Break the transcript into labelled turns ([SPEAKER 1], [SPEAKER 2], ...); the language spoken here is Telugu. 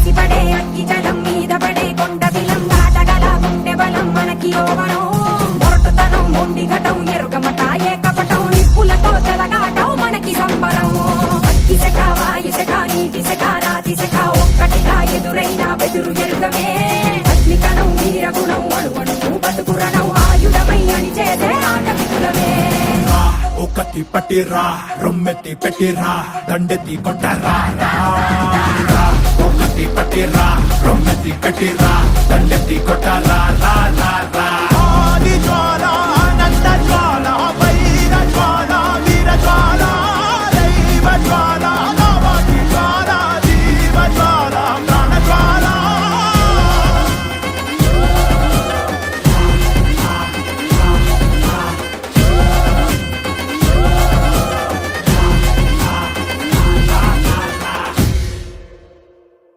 [SPEAKER 1] ఎగిసిపడే అగ్గి జలం మీద పడే కొండ బిలం దాటగల గుండె బలం మనకి యోవనం మొరటుతనం మొండి ఘటం ఎరుగమట ఏ కపటం నిప్పులతో చెలగాటం మనకి సంబరం ఇసక వాయుసక నీటిసక రాతిసక ఒక్కటిగా ఎదురైన బెదురు ఎరుగమే అగ్నికణం వీరగుణం అణువణువు బతుకురణం ఆయుధమై అని చేసే ఆట వికులమే
[SPEAKER 2] ఒకటి పట్టిరా రొమ్మెత్తి పెట్టిరా దండెత్తి కొట్టరా ఒకటి పట్టిరా రొమ్మెత్తి పెట్టిరా దండెత్తి కొట్టరా